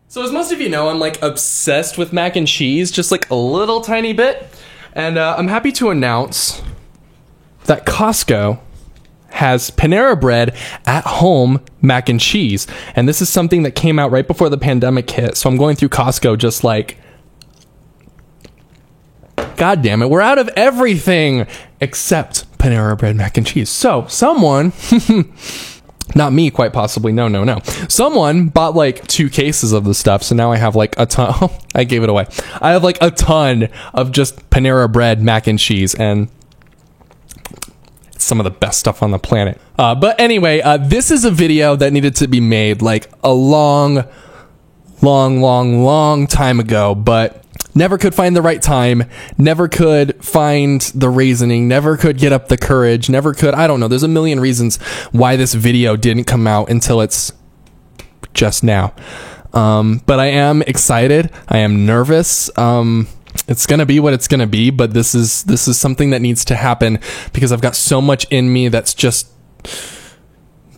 So as most of you know, I'm like obsessed with mac and cheese, just like a little tiny bit. And I'm happy to announce that Costco has Panera Bread at home mac and cheese. And this is something that came out right before the pandemic hit. So I'm going through Costco just like, God damn it, we're out of everything except Panera Bread mac and cheese. So someone... Not me, quite possibly. No. Someone bought like 2 cases of the stuff, so now I have like a ton. I gave it away. I have like a ton of just Panera Bread mac and cheese, and it's some of the best stuff on the planet. But anyway, this is a video that needed to be made like a long time ago, but never could find the right time, never could find the reasoning, never could get up the courage, never could, I don't know, there's a million reasons why this video didn't come out until it's just now. But I am excited, I am nervous, it's gonna be what it's gonna be, but this is something that needs to happen because I've got so much in me that's just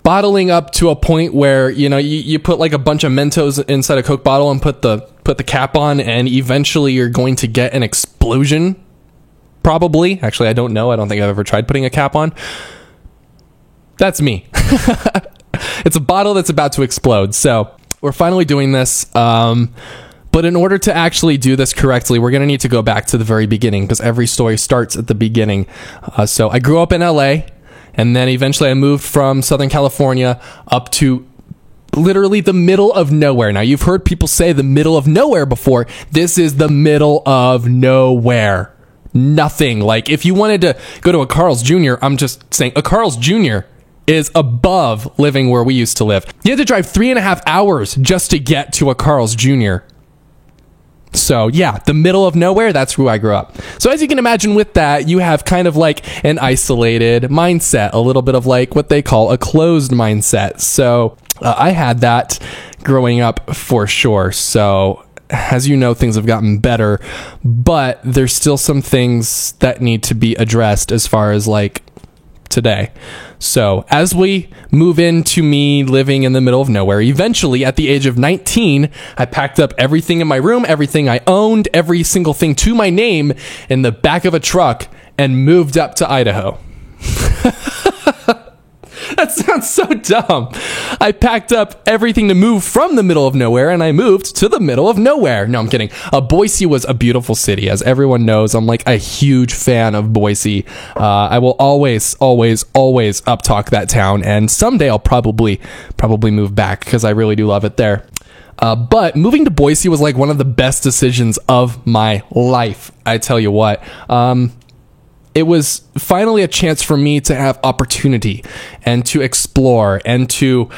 bottling up to a point where, you know, you put like a bunch of Mentos inside a Coke bottle and put the cap on, and eventually you're going to get an explosion. Probably. Actually, I don't know. I don't think I've ever tried putting a cap on. That's me. It's a bottle that's about to explode. So we're finally doing this. But in order to actually do this correctly, we're going to need to go back to the very beginning because every story starts at the beginning. So I grew up in LA. And then eventually I moved from Southern California up to literally the middle of nowhere. Now, you've heard people say the middle of nowhere before. This is the middle of nowhere. Nothing. Like, if you wanted to go to a Carl's Jr., I'm just saying a Carl's Jr. is above living where we used to live. You had to drive 3.5 hours just to get to a Carl's Jr. So yeah, the middle of nowhere, that's where I grew up. So as you can imagine with that, you have kind of like an isolated mindset, a little bit of like what they call a closed mindset. So I had that growing up for sure. So as you know, things have gotten better, but there's still some things that need to be addressed as far as like today. So as we move into me living in the middle of nowhere, eventually at the age of 19, I packed up everything in my room, everything I owned, every single thing to my name in the back of a truck and moved up to Idaho. That sounds so dumb. I packed up everything to move from the middle of nowhere, and I moved to the middle of nowhere. No, I'm kidding. Boise was a beautiful city. As everyone knows, I'm like a huge fan of Boise. I will always uptalk that town, and someday I'll probably move back because I really do love it there. But moving to Boise was like one of the best decisions of my life. I tell you what. It was finally a chance for me to have opportunity and to explore and to,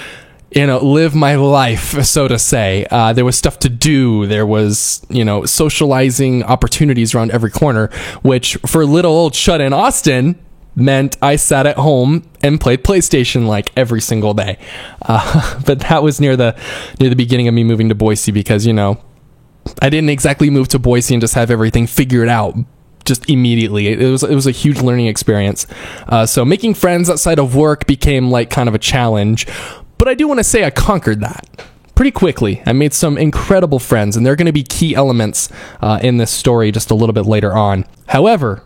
you know, live my life, so to say. There was stuff to do. There was, you know, socializing opportunities around every corner, which for little old shut-in Austin meant I sat at home and played PlayStation like every single day. But that was near the beginning of me moving to Boise because, you know, I didn't exactly move to Boise and just have everything figured out just immediately. It was a huge learning experience. So making friends outside of work became like kind of a challenge, but I do want to say I conquered that pretty quickly. I made some incredible friends, and they're going to be key elements in this story just a little bit later on. However,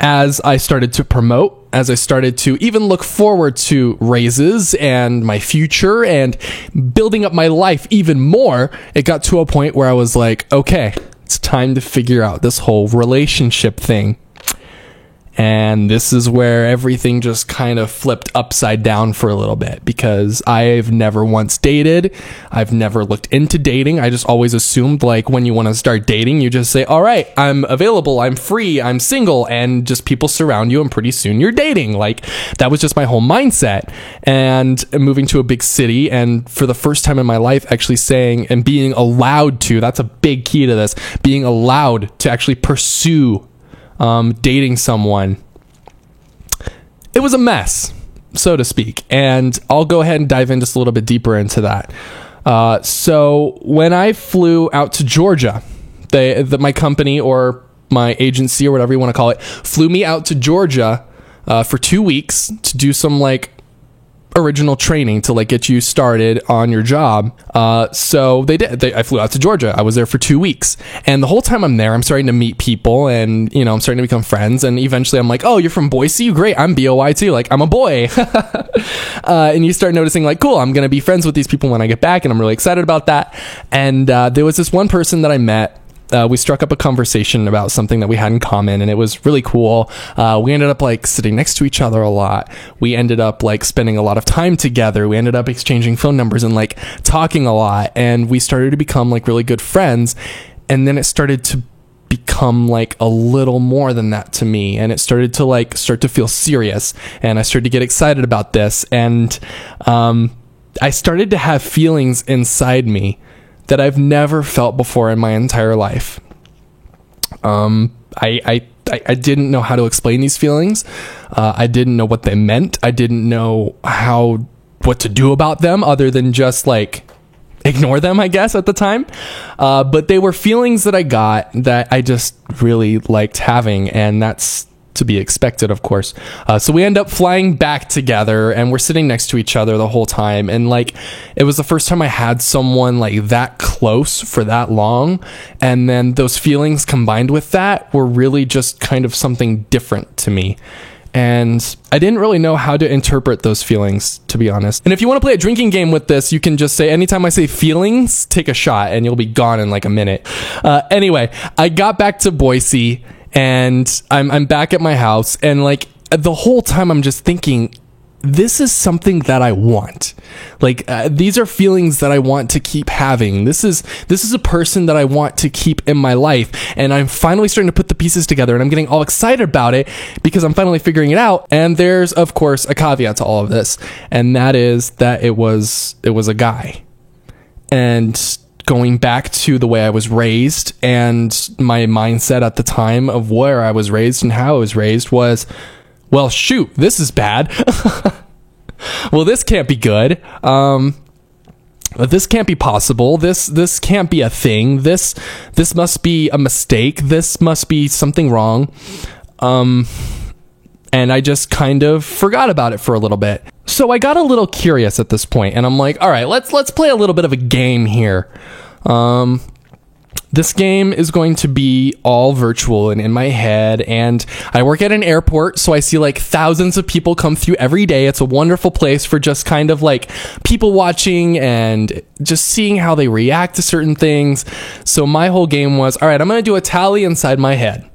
as I started to promote, as I started to even look forward to raises and my future and building up my life even more, it got to a point where I was like, okay, it's time to figure out this whole relationship thing. And this is where everything just kind of flipped upside down for a little bit because I've never once dated. I've never looked into dating. I just always assumed like when you want to start dating, you just say, all right, I'm available, I'm free, I'm single, and just people surround you and pretty soon you're dating. Like that was just my whole mindset. And moving to a big city and for the first time in my life actually saying and being allowed to, that's a big key to this, being allowed to actually pursue dating someone. It was a mess, so to speak, and I'll go ahead and dive in just a little bit deeper into that. So when I flew out to Georgia, my company or my agency or whatever you want to call it flew me out to Georgia for 2 weeks to do some like original training to like get you started on your job. So they did. I flew out to Georgia. I was there for 2 weeks, and the whole time I'm there, I'm starting to meet people, and you know, I'm starting to become friends. And eventually, I'm like, "Oh, you're from Boise? Great, I'm BOI too. Like, I'm a boy." And you start noticing, like, cool, I'm gonna be friends with these people when I get back, and I'm really excited about that. And there was this one person that I met. We struck up a conversation about something that we had in common, and it was really cool. We ended up like sitting next to each other a lot. We ended up like spending a lot of time together. We ended up exchanging phone numbers and like talking a lot, and we started to become like really good friends. And then it started to become like a little more than that to me, and it started to feel serious, and I started to get excited about this, and I started to have feelings inside me that I've never felt before in my entire life. I didn't know how to explain these feelings. I didn't know what they meant. I didn't know what to do about them other than just like ignore them, I guess, at the time. But they were feelings that I got that I just really liked having, and that's to be expected, of course. So we end up flying back together, and we're sitting next to each other the whole time. And like, it was the first time I had someone like that close for that long. And then those feelings combined with that were really just kind of something different to me. And I didn't really know how to interpret those feelings, to be honest. And if you want to play a drinking game with this, you can just say, anytime I say feelings, take a shot, and you'll be gone in like a minute. Anyway, I got back to Boise, and I'm back at my house, and like the whole time I'm just thinking, this is something that I want. Like these are feelings that I want to keep having. This is a person that I want to keep in my life, and I'm finally starting to put the pieces together, and I'm getting all excited about it because I'm finally figuring it out. And there's of course a caveat to all of this, and that is that it was a guy. And going back to the way I was raised, and my mindset at the time of where I was raised and how I was raised was, well, shoot, this is bad. Well, this can't be good. This can't be possible. This can't be a thing. This must be a mistake. This must be something wrong. And I just kind of forgot about it for a little bit. So I got a little curious at this point, and I'm like, all right, let's play a little bit of a game here. This game is going to be all virtual and in my head, and I work at an airport, so I see like thousands of people come through every day. It's a wonderful place for just kind of like people watching and just seeing how they react to certain things. So my whole game was, all right, I'm going to do a tally inside my head.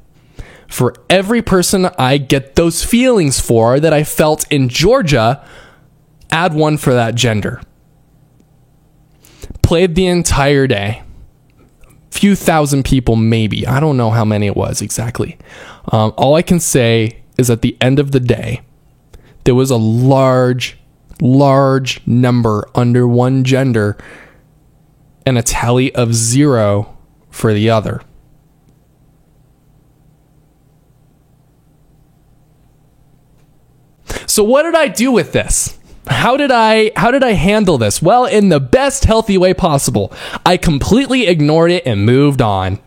For every person I get those feelings for that I felt in Georgia, add one for that gender. Played the entire day. Few thousand people, maybe. I don't know how many it was exactly. All I can say is at the end of the day, there was a large number under one gender and a tally of 0 for the other. So what did I do with this? How did I handle this? Well, in the best healthy way possible. I completely ignored it and moved on.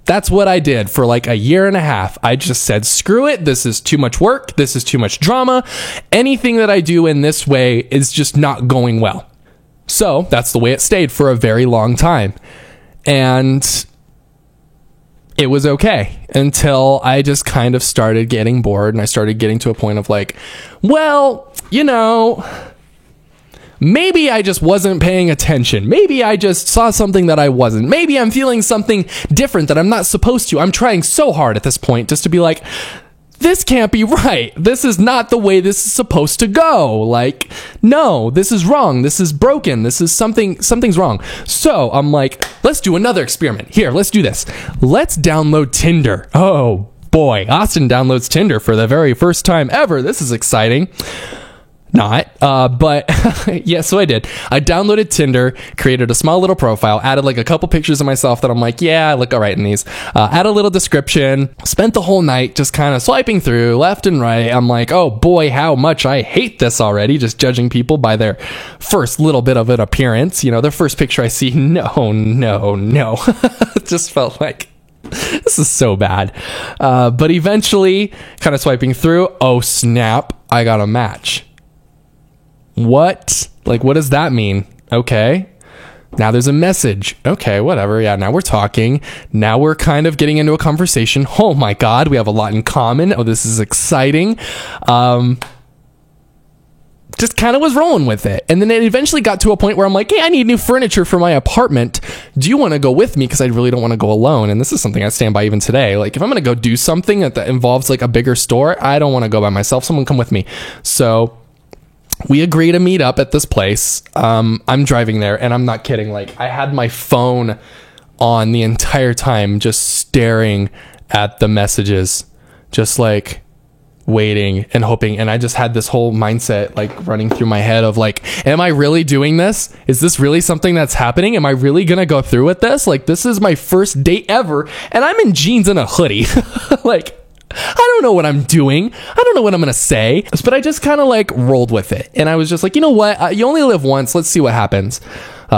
That's what I did for like a year and a half. I just said, screw it. This is too much work. This is too much drama. Anything that I do in this way is just not going well. So that's the way it stayed for a very long time. And it was okay until I just kind of started getting bored, and I started getting to a point of like, well, you know, maybe I just wasn't paying attention. Maybe I just saw something that I wasn't. Maybe I'm feeling something different that I'm not supposed to. I'm trying so hard at this point just to be like, this can't be right. This is not the way this is supposed to go. Like, no, this is wrong. This is broken. This is something's wrong. So I'm like, let's do another experiment. Here, let's do this. Let's download Tinder. Oh boy, Austin downloads Tinder for the very first time ever. This is exciting. Not, but yeah, so I did. I downloaded Tinder, created a small little profile, added like a couple pictures of myself that I'm like, yeah, I look all right in these. Add a little description, spent the whole night just kind of swiping through left and right. I'm like, oh boy, how much I hate this already. Just judging people by their first little bit of an appearance. You know, their first picture I see, no. It just felt like, this is so bad. But eventually, kind of swiping through, oh snap, I got a match. What? Like, what does that mean? Okay. Now there's a message. Okay, whatever. Yeah, now we're talking. Now we're kind of getting into a conversation. Oh my God, we have a lot in common. Oh, this is exciting. Just kind of was rolling with it. And then it eventually got to a point where I'm like, hey, I need new furniture for my apartment. Do you want to go with me? Because I really don't want to go alone. And this is something I stand by even today. Like, if I'm going to go do something that involves like a bigger store, I don't want to go by myself. Someone come with me. So we agree to meet up at this place. I'm driving there, and I'm not kidding. Like, I had my phone on the entire time, just staring at the messages, just like waiting and hoping. And I just had this whole mindset like running through my head of like, am I really doing this? Is this really something that's happening? Am I really gonna go through with this? Like, this is my first date ever, and I'm in jeans and a hoodie. Like, I don't know what I'm doing. I don't know what I'm going to say, but I just kind of like rolled with it. And I was just like, you know what? You only live once. Let's see what happens.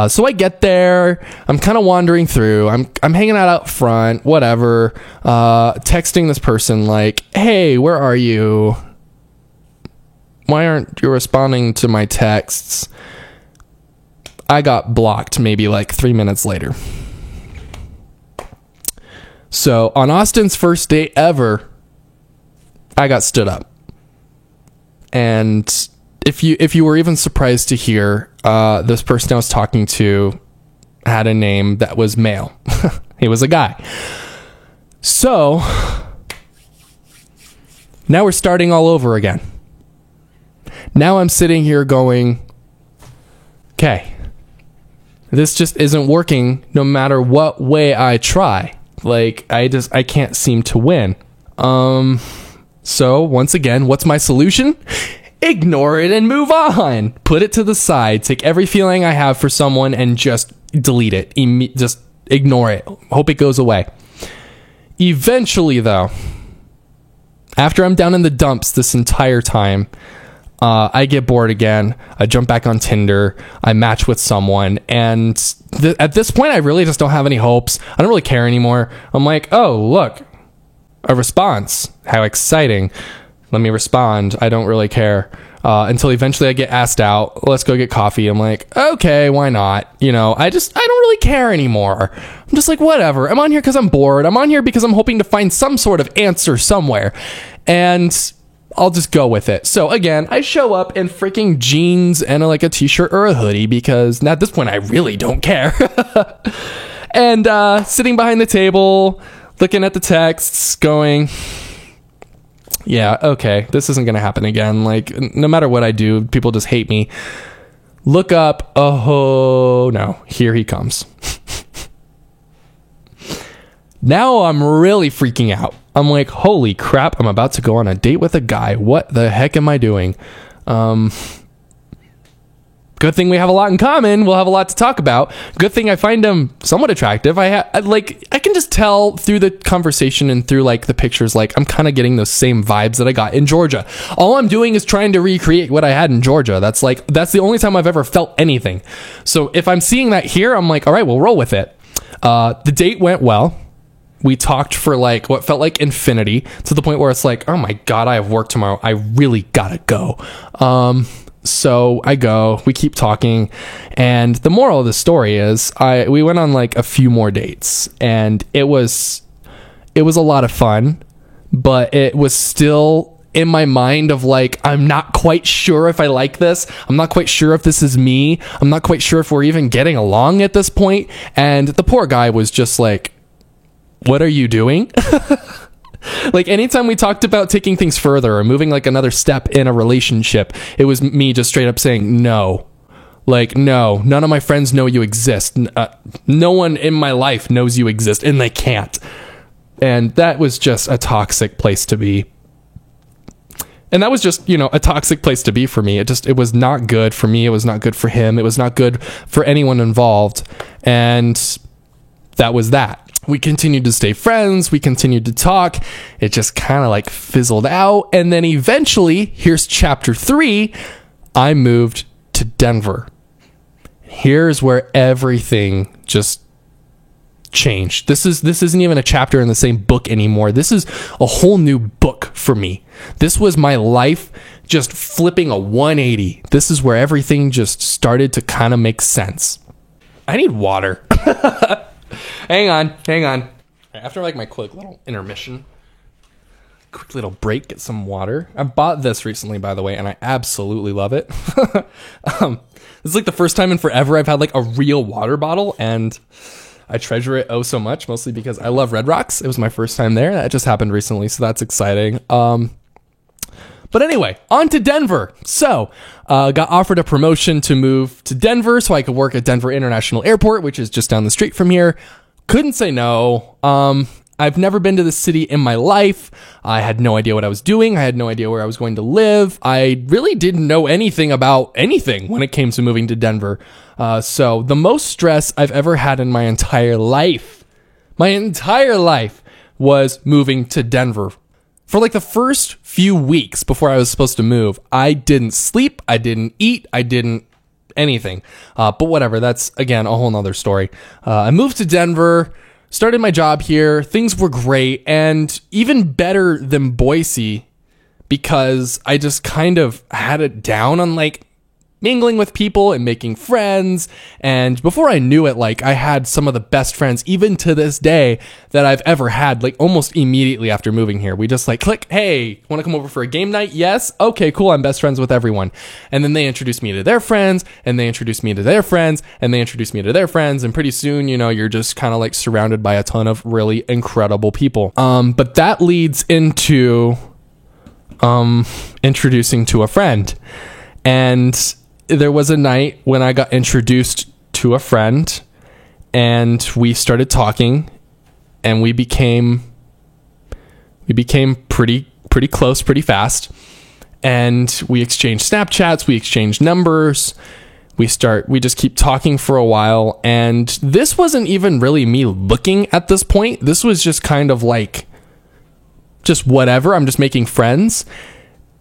So I get there. I'm kind of wandering through. I'm hanging out front, whatever. Texting this person like, hey, where are you? Why aren't you responding to my texts? I got blocked maybe like 3 minutes later. So on Austin's first date ever, I got stood up. And if you were even surprised to hear, this person I was talking to had a name that was male. He was a guy. So now we're starting all over again. Now I'm sitting here going, okay, this just isn't working no matter what way I try. Like, I can't seem to win. So once again, what's my solution? Ignore it and move on. Put it to the side. Take every feeling I have for someone and just delete it. Just ignore it. Hope it goes away. Eventually, though, after I'm down in the dumps this entire time, I get bored again. I jump back on Tinder. I match with someone. And at this point, I really just don't have any hopes. I don't really care anymore. I'm like, oh, look. A response. How exciting. Let me respond. I don't really care. Until eventually I get asked out. Let's go get coffee. I'm like, okay, why not? You know, I don't really care anymore. I'm just like, whatever. I'm on here because I'm bored. I'm on here because I'm hoping to find some sort of answer somewhere. And I'll just go with it. So again, I show up in freaking jeans and like a t-shirt or a hoodie because at this point I really don't care. And sitting behind the table, looking at the texts, going, yeah, okay, this isn't going to happen again. Like, no matter what I do, people just hate me. Look up, oh no, here he comes. Now I'm really freaking out. I'm like, holy crap, I'm about to go on a date with a guy. What the heck am I doing? Good thing we have a lot in common. We'll have a lot to talk about. Good thing I find him somewhat attractive. I can just tell through the conversation and through like the pictures, like I'm kind of getting those same vibes that I got in Georgia. All I'm doing is trying to recreate what I had in Georgia. That's the only time I've ever felt anything. So if I'm seeing that here, I'm like, all right, we'll roll with it. The date went well. We talked for like what felt like infinity, to the point where it's like, oh my God, I have work tomorrow. I really gotta go. So I go, we keep talking, and the moral of the story is we went on like a few more dates, and it was a lot of fun, but it was still in my mind of like, I'm not quite sure if I like this. I'm not quite sure if this is me. I'm not quite sure if we're even getting along at this point. And the poor guy was just like, what are you doing? Like, anytime we talked about taking things further or moving like another step in a relationship, it was me just straight up saying no. Like, no, none of my friends know you exist. No one in my life knows you exist, and they can't. And that was just a toxic place to be. And that was just, a toxic place to be for me. It was not good for me. It was not good for him. It was not good for anyone involved. And that was that. We continued to stay friends. We continued to talk. It just kind of like fizzled out. And then eventually, here's chapter 3. I moved to Denver. Here's where everything just changed. This isn't even a chapter in the same book anymore. This is a whole new book for me. This was my life just flipping a 180. This is where everything just started to kind of make sense. I need water. Hang on. After like my quick little intermission, quick little break, get some water. I bought this recently, by the way, and I absolutely love it. This is like the first time in forever I've had like a real water bottle, and I treasure it oh so much, mostly because I love Red Rocks. It was my first time there. That just happened recently, so that's exciting. But anyway, on to Denver. So, got offered a promotion to move to Denver so I could work at Denver International Airport, which is just down the street from here. Couldn't say no. I've never been to the city in my life. I had no idea what I was doing. I had no idea where I was going to live. I really didn't know anything about anything when it came to moving to Denver. So the most stress I've ever had in my entire life was moving to Denver. For like the first few weeks before I was supposed to move, I didn't sleep, I didn't eat, I didn't anything. But whatever, that's again a whole nother story. I moved to Denver, started my job here, things were great, and even better than Boise because I just kind of had it down on like mingling with people and making friends. And before I knew it, like I had some of the best friends even to this day that I've ever had, like almost immediately after moving here. We just like click, hey, want to come over for a game night? Yes. Okay, cool. I'm best friends with everyone. And then they introduced me to their friends, and they introduced me to their friends, and they introduced me to their friends. And pretty soon, you know, you're just kind of like surrounded by a ton of really incredible people. But that leads into introducing to a friend. And there was a night when I got introduced to a friend, and we started talking, and we became pretty close pretty fast. And we exchanged Snapchats, we exchanged numbers, we just keep talking for a while. And this wasn't even really me looking at this point. This was just kind of like just whatever. I'm just making friends.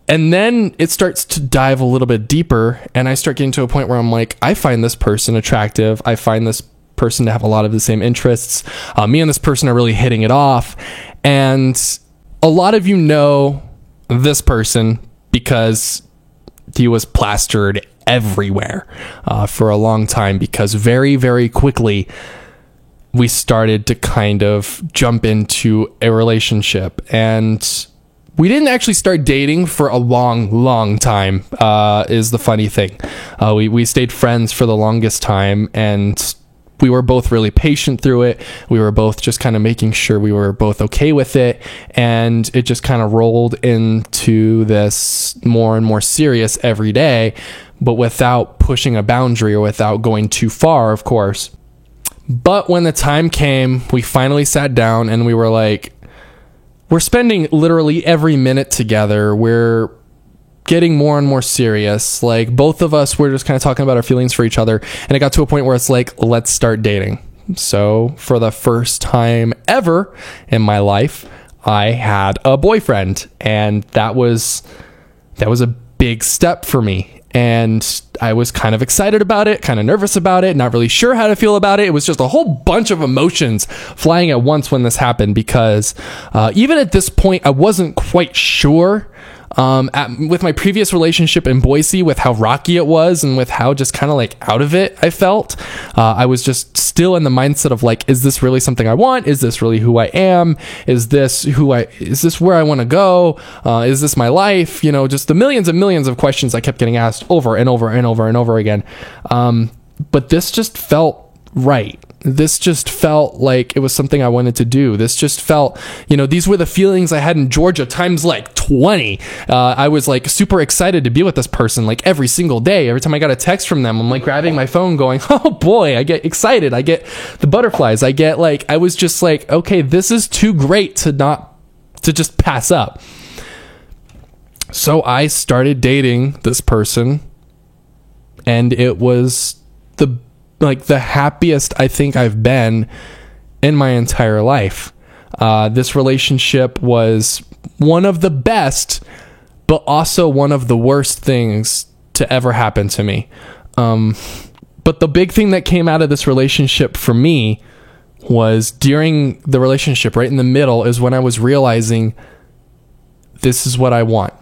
And then it starts to dive a little bit deeper, and I start getting to a point where I'm like, I find this person attractive. I find this person to have a lot of the same interests. Me and this person are really hitting it off. And a lot of you know this person because he was plastered everywhere for a long time, because very, very quickly we started to kind of jump into a relationship. And we didn't actually start dating for a long time, is the funny thing. We stayed friends for the longest time, and we were both really patient through it. We were both just kind of making sure we were both okay with it. And it just kind of rolled into this more and more serious every day, but without pushing a boundary or without going too far, of course. But when the time came, we finally sat down and we were like, we're spending literally every minute together. We're getting more and more serious. Like, both of us were just kind of talking about our feelings for each other. And it got to a point where it's like, let's start dating. So for the first time ever in my life, I had a boyfriend. And that was a big step for me. And I was kind of excited about it, kind of nervous about it, not really sure how to feel about it. It was just a whole bunch of emotions flying at once when this happened, because even at this point, I wasn't quite sure. With my previous relationship in Boise, with how rocky it was and with how just kind of like out of it I felt, I was just still in the mindset of like, is this really something I want? Is this really who I am? Is this where I want to go? Is this my life? You know, just the millions and millions of questions I kept getting asked over and over and over and over again. But this just felt right. This just felt like it was something I wanted to do. This just felt, you know, these were the feelings I had in Georgia times like 20. I was like super excited to be with this person like every single day. Every time I got a text from them, I'm like grabbing my phone going, oh boy, I get excited. I get the butterflies. I was just like, okay, this is too great to just pass up. So I started dating this person, and it was the happiest I think I've been in my entire life. This relationship was one of the best, but also one of the worst things to ever happen to me. But the big thing that came out of this relationship for me was during the relationship, right in the middle, is when I was realizing this is what I want.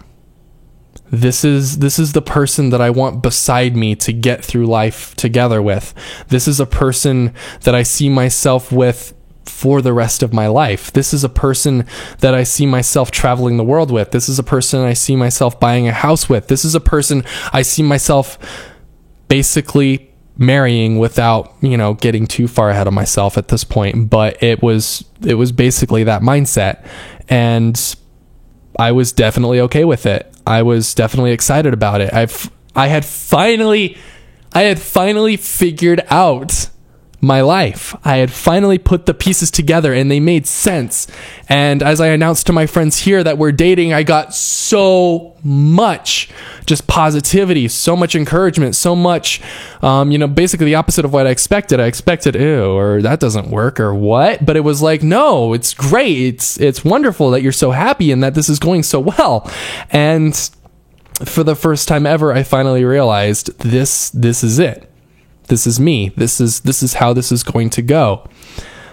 this is the person that I want beside me to get through life together with. This is a person that I see myself with for the rest of my life. This is a person that I see myself traveling the world with. This is a person I see myself buying a house with. This is a person I see myself basically marrying without, getting too far ahead of myself at this point. But it was basically that mindset. And I was definitely okay with it. I was definitely excited about it. I had finally figured out my life. I had finally put the pieces together and they made sense. And as I announced to my friends here that we're dating, I got so much just positivity, so much encouragement, so much, basically the opposite of what I expected. I expected, ew, or that doesn't work, or what? But it was like, no, it's great. It's wonderful that you're so happy and that this is going so well. And for the first time ever, I finally realized this is it. This is me. This is how this is going to go.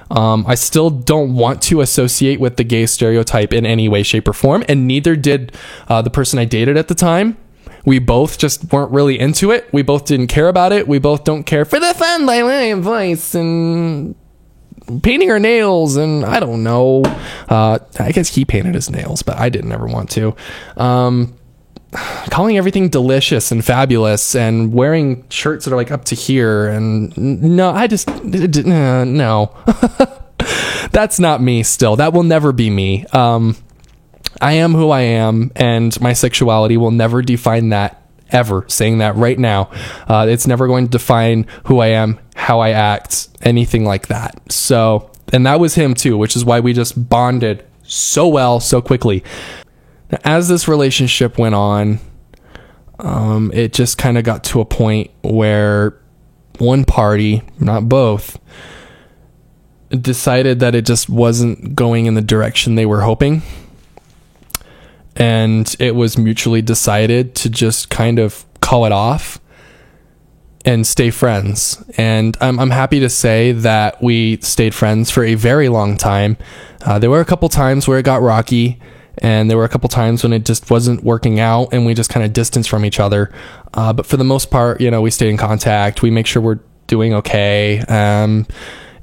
I still don't want to associate with the gay stereotype in any way, shape, or form, and neither did the person I dated at the time. We both just weren't really into it. We both didn't care about it. We both don't care for the fun by way of voice and painting our nails, and I don't know. I guess he painted his nails, but I didn't ever want to. Calling everything delicious and fabulous and wearing shirts that are like up to here, and no, no. That's not me still. That will never be me. I am who I am, and my sexuality will never define that, ever. Saying that right now. It's never going to define who I am, how I act, anything like that. So, and that was him too, which is why we just bonded so well, so quickly. Now, as this relationship went on, it just kind of got to a point where one party, not both, decided that it just wasn't going in the direction they were hoping. And it was mutually decided to just kind of call it off and stay friends. And I'm happy to say that we stayed friends for a very long time. There were a couple times where it got rocky, and there were a couple times when it just wasn't working out and we just kind of distanced from each other. But for the most part, we stayed in contact. We make sure we're doing okay.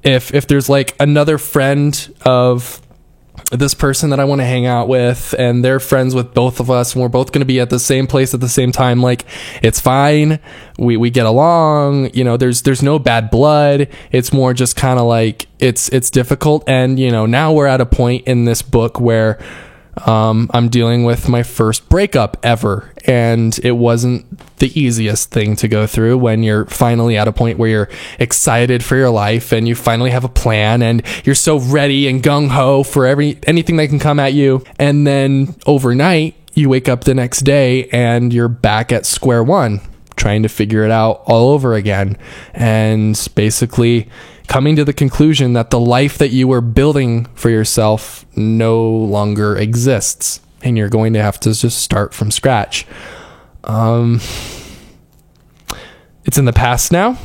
If there's like another friend of this person that I want to hang out with and they're friends with both of us and we're both going to be at the same place at the same time, like, it's fine. We get along, there's no bad blood. It's more just kind of like it's difficult. And, now we're at a point in this book where I'm dealing with my first breakup ever, and it wasn't the easiest thing to go through when you're finally at a point where you're excited for your life and you finally have a plan and you're so ready and gung-ho for anything that can come at you. And then overnight, you wake up the next day and you're back at square one, trying to figure it out all over again. And basically coming to the conclusion that the life that you were building for yourself no longer exists, and you're going to have to just start from scratch. It's in the past now.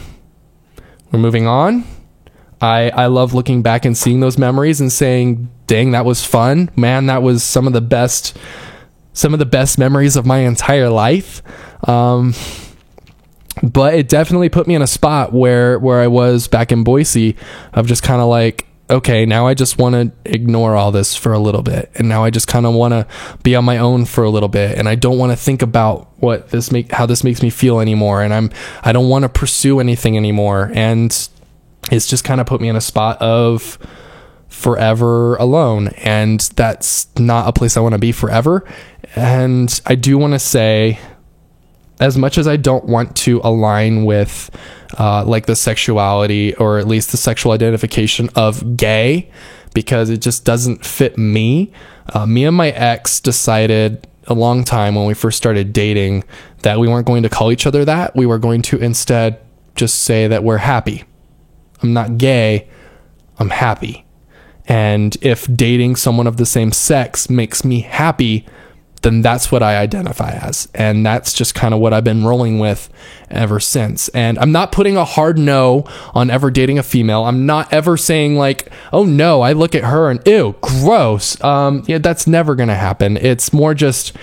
We're moving on. I love looking back and seeing those memories and saying, dang, that was fun. Man, that was some of the best memories of my entire life. But it definitely put me in a spot where I was back in Boise of just kind of like, okay, now I just want to ignore all this for a little bit. And now I just kind of want to be on my own for a little bit. And I don't want to think about how this makes me feel anymore. And I don't want to pursue anything anymore. And it's just kind of put me in a spot of forever alone. And that's not a place I want to be forever. And I do want to say, as much as I don't want to align with like the sexuality or at least the sexual identification of gay, because it just doesn't fit me. Me and my ex decided a long time when we first started dating that we weren't going to call each other that. We were going to instead just say that we're happy. I'm not gay, I'm happy. And if dating someone of the same sex makes me happy, then that's what I identify as. And that's just kind of what I've been rolling with ever since. And I'm not putting a hard no on ever dating a female. I'm not ever saying like, oh no, I look at her and ew, gross. Yeah, that's never going to happen. It's more just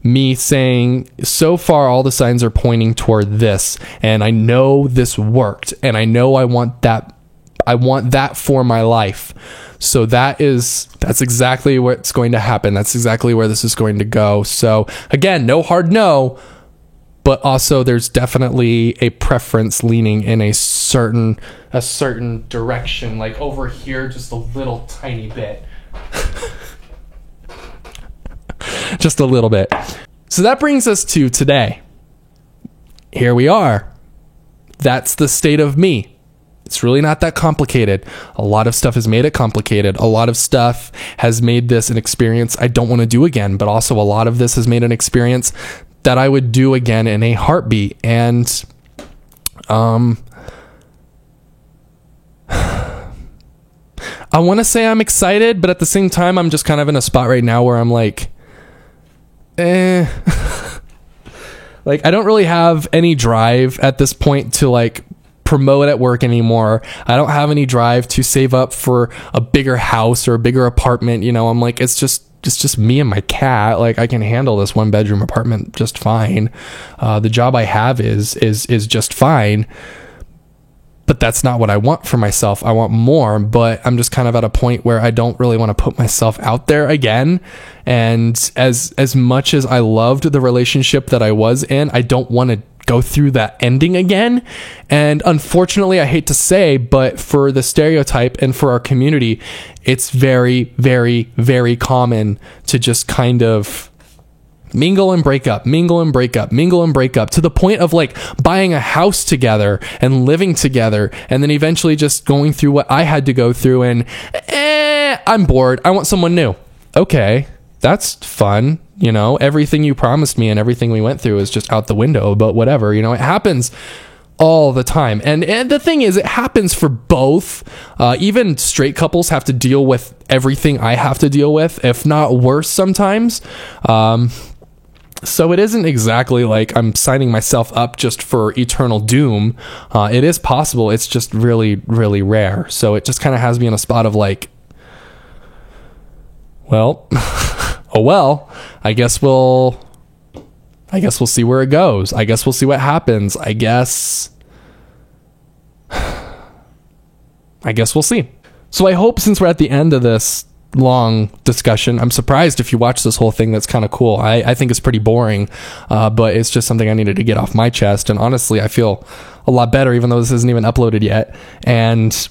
me saying, so far all the signs are pointing toward this, and I know this worked, and I know I want that for my life. So that's exactly what's going to happen. That's exactly where this is going to go. So again, no hard no, but also there's definitely a preference leaning in a certain direction, like over here just a little tiny bit. Just a little bit. So that brings us to today. Here we are. That's the state of me. It's really not that complicated. A lot of stuff has made it complicated. A lot of stuff has made this an experience I don't want to do again, but also a lot of this has made an experience that I would do again in a heartbeat. And I want to say I'm excited, but at the same time, I'm just kind of in a spot right now where I'm like, like, I don't really have any drive at this point to like promote at work anymore. I don't have any drive to save up for a bigger house or a bigger apartment. You know, I'm like, it's just me and my cat. Like, I can handle this 1-bedroom apartment just fine. The job I have is just fine. But that's not what I want for myself. I want more, but I'm just kind of at a point where I don't really want to put myself out there again. And as much as I loved the relationship that I was in, I don't want to go through that ending again. And unfortunately, I hate to say, but for the stereotype and for our community, it's very, very, very common to just kind of mingle and break up, mingle and break up, mingle and break up, to the point of like buying a house together and living together, and then eventually just going through what I had to go through and I'm bored. I want someone new. Okay, that's fun. You know, everything you promised me and everything we went through is just out the window, but whatever, you know, it happens all the time. And the thing is, it happens for both. Even straight couples have to deal with everything I have to deal with, if not worse sometimes. So it isn't exactly like I'm signing myself up just for eternal doom. It is possible. It's just really, really rare. So it just kind of has me in a spot of like, well, oh well, I guess we'll see where it goes. I guess we'll see what happens. I guess we'll see. So I hope, since we're at the end of this long discussion, I'm surprised if you watch this whole thing. That's kind of cool. I think it's pretty boring, but it's just something I needed to get off my chest. And honestly, I feel a lot better, even though this isn't even uploaded yet. And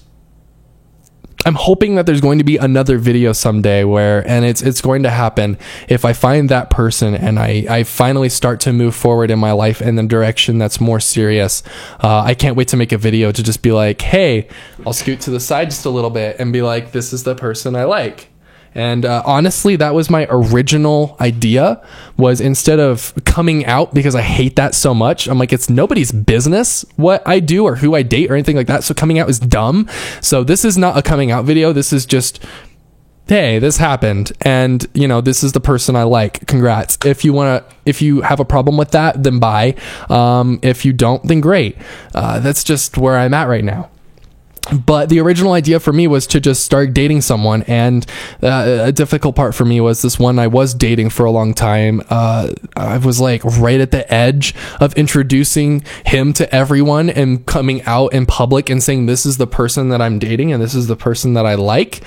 I'm hoping that there's going to be another video someday and it's going to happen if I find that person and I finally start to move forward in my life in the direction that's more serious. I can't wait to make a video to just be like, hey, I'll scoot to the side just a little bit and be like, this is the person I like. And honestly, that was my original idea, was instead of coming out, because I hate that so much, I'm like, it's nobody's business what I do or who I date or anything like that. So coming out is dumb. So this is not a coming out video. This is just, hey, this happened. And, you know, this is the person I like. Congrats. If you have a problem with that, then bye. If you don't, then great. That's just where I'm at right now. But the original idea for me was to just start dating someone, and a difficult part for me was this one I was dating for a long time. I was like right at the edge of introducing him to everyone and coming out in public and saying, this is the person that I'm dating and this is the person that I like.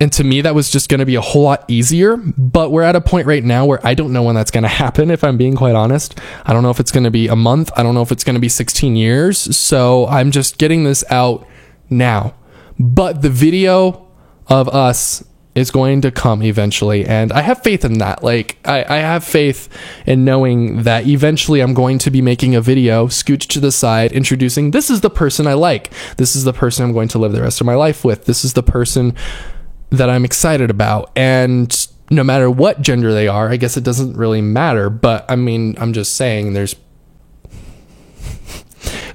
And to me, that was just going to be a whole lot easier. But we're at a point right now where I don't know when that's going to happen, if I'm being quite honest. I don't know if it's going to be a month. I don't know if it's going to be 16 years. So I'm just getting this out now. But the video of us is going to come eventually. And I have faith in that. Like, I have faith in knowing that eventually I'm going to be making a video, scooch to the side, introducing, this is the person I like. This is the person I'm going to live the rest of my life with. This is the person that I'm excited about. And no matter what gender they are, I guess it doesn't really matter. But I mean, I'm just saying it's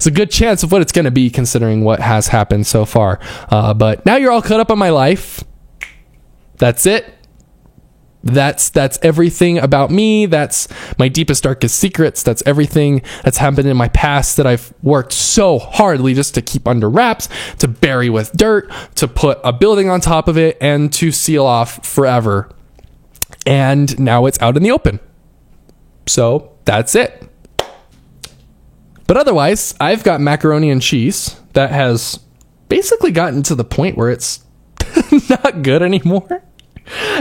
a good chance of what it's going to be, considering what has happened so far. But now you're all caught up on my life. That's it. That's everything about me. That's my deepest, darkest secrets. That's everything that's happened in my past that I've worked so hardly just to keep under wraps, to bury with dirt, to put a building on top of it, and to seal off forever. And now it's out in the open. So that's it. But otherwise, I've got macaroni and cheese that has basically gotten to the point where it's not good anymore.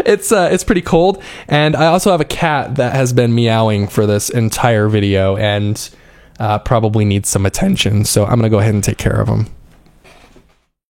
It's pretty cold, and I also have a cat that has been meowing for this entire video and probably needs some attention. So I'm gonna go ahead and take care of him.